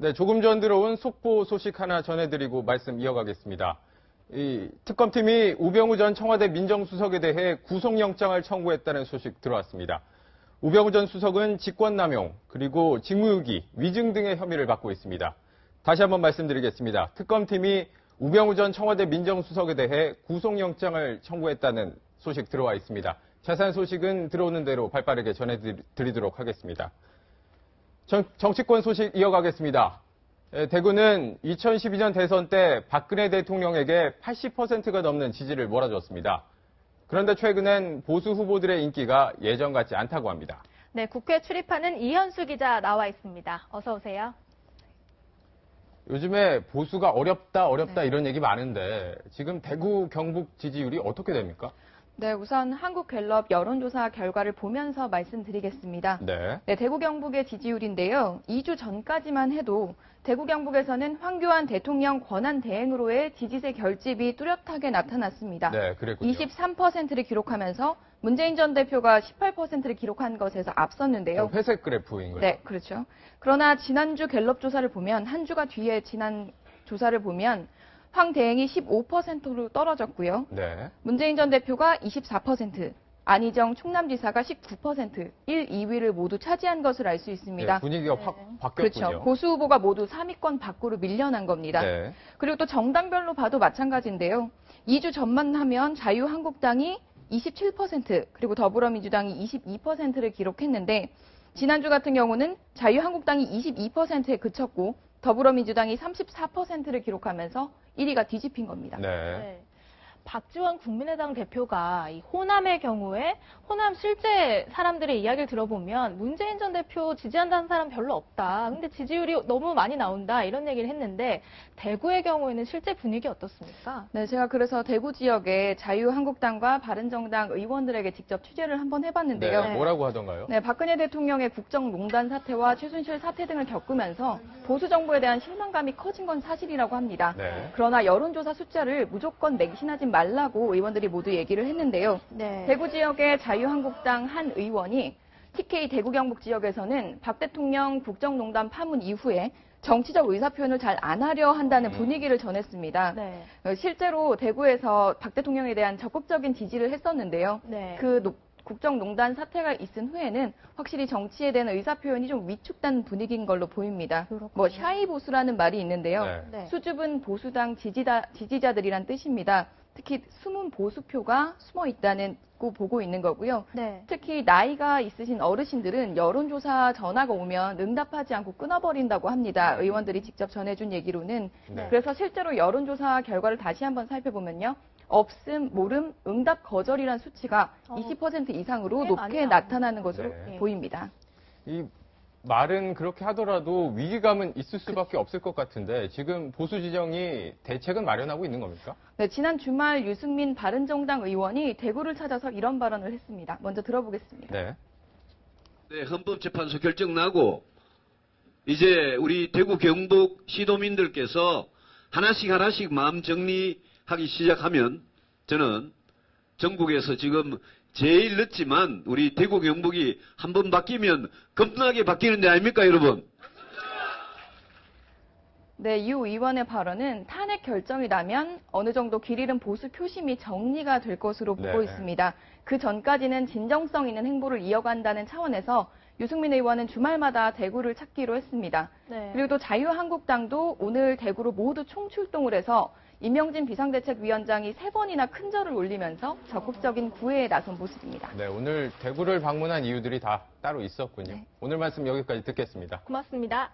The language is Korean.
네, 조금 전 들어온 속보 소식 하나 전해드리고 말씀 이어가겠습니다. 이 특검팀이 우병우 전 청와대 민정수석에 대해 구속영장을 청구했다는 소식 들어왔습니다. 우병우 전 수석은 직권남용, 그리고 직무유기, 위증 등의 혐의를 받고 있습니다. 다시 한번 말씀드리겠습니다. 특검팀이 우병우 전 청와대 민정수석에 대해 구속영장을 청구했다는 소식 들어와 있습니다. 자세한 소식은 들어오는 대로 발빠르게 전해드리도록 하겠습니다. 정치권 소식 이어가겠습니다. 대구는 2012년 대선 때 박근혜 대통령에게 80%가 넘는 지지를 몰아줬습니다. 그런데 최근엔 보수 후보들의 인기가 예전 같지 않다고 합니다. 네, 국회 출입하는 이현수 기자 나와 있습니다. 어서 오세요. 요즘에 보수가 어렵다 이런 얘기 많은데 지금 대구 경북 지지율이 어떻게 됩니까? 네, 우선 한국갤럽 여론조사 결과를 보면서 말씀드리겠습니다. 네. 네, 대구 경북의 지지율인데요. 2주 전까지만 해도 대구 경북에서는 황교안 대통령 권한 대행으로의 지지세 결집이 뚜렷하게 나타났습니다. 네, 그랬군요. 23%를 기록하면서 문재인 전 대표가 18%를 기록한 것에서 앞섰는데요. 회색 그래프인 거죠? 네, 그렇죠. 그러나 지난주 갤럽 조사를 보면 한 주가 뒤에 지난 조사를 보면 황 대행이 15%로 떨어졌고요. 네. 문재인 전 대표가 24%, 안희정 충남지사가 19%, 1, 2위를 모두 차지한 것을 알 수 있습니다. 네, 분위기가 확 바뀌었군요. 그렇죠. 보수 후보가 모두 3위권 밖으로 밀려난 겁니다. 네. 그리고 또 정당별로 봐도 마찬가지인데요. 2주 전만 하면 자유한국당이 27%, 그리고 더불어민주당이 22%를 기록했는데 지난주 같은 경우는 자유한국당이 22%에 그쳤고 더불어민주당이 34%를 기록하면서 1위가 뒤집힌 겁니다. 네. 박지원 국민의당 대표가 이 호남의 경우에 호남 실제 사람들의 이야기를 들어보면 문재인 전 대표 지지한다는 사람 별로 없다. 근데 지지율이 너무 많이 나온다. 이런 얘기를 했는데 대구의 경우에는 실제 분위기 어떻습니까? 네, 제가 그래서 대구 지역에 자유한국당과 바른정당 의원들에게 직접 취재를 한번 해봤는데요. 네, 뭐라고 하던가요? 네, 박근혜 대통령의 국정농단 사태와 최순실 사태 등을 겪으면서 보수 정부에 대한 실망감이 커진 건 사실이라고 합니다. 네. 그러나 여론조사 숫자를 무조건 맹신하지 말라고 의원들이 모두 얘기를 했는데요. 네. 대구 지역의 자유한국당 한 의원이 TK 대구 경북 지역에서는 박 대통령 국정농단 파문 이후에 정치적 의사표현을 잘 안 하려 한다는 분위기를 전했습니다. 네. 실제로 대구에서 박 대통령에 대한 적극적인 지지를 했었는데요. 네. 국정농단 사태가 있은 후에는 확실히 정치에 대한 의사표현이 좀 위축된 분위기인 걸로 보입니다. 그렇군요. 샤이 보수라는 말이 있는데요. 네. 수줍은 보수당 지지자들이란 뜻입니다. 특히 숨은 보수표가 숨어 있다고 보고 있는 거고요. 네. 특히 나이가 있으신 어르신들은 여론조사 전화가 오면 응답하지 않고 끊어버린다고 합니다. 의원들이 직접 전해준 얘기로는. 네. 그래서 실제로 여론조사 결과를 다시 한번 살펴보면요. 없음, 모름, 응답 거절이란 수치가 20% 이상으로 꽤 많이 높게 나타나는 것으로 네. 보입니다. 이 말은 그렇게 하더라도 위기감은 있을 수밖에 없을 것 같은데 지금 보수 지정이 대책은 마련하고 있는 겁니까? 네, 지난 주말 유승민 바른정당 의원이 대구를 찾아서 이런 발언을 했습니다. 먼저 들어보겠습니다. 네. 네, 헌법재판소 결정 나고 이제 우리 대구 경북 시도민들께서 하나씩 마음 정리하기 시작하면 저는 전국에서 지금 제일 늦지만 우리 대구 경북이 한번 바뀌면 겁나게 바뀌는 데 아닙니까, 여러분? 네, 유 의원의 발언은 탄핵 결정이 나면 어느 정도 길 잃은 보수 표심이 정리가 될 것으로 보고 네. 있습니다. 그 전까지는 진정성 있는 행보를 이어간다는 차원에서 유승민 의원은 주말마다 대구를 찾기로 했습니다. 네. 그리고 또 자유한국당도 오늘 대구로 모두 총출동을 해서 임명진 비상대책위원장이 3번이나 큰절을 올리면서 적극적인 구애에 나선 모습입니다. 네, 오늘 대구를 방문한 이유들이 다 따로 있었군요. 네. 오늘 말씀 여기까지 듣겠습니다. 고맙습니다.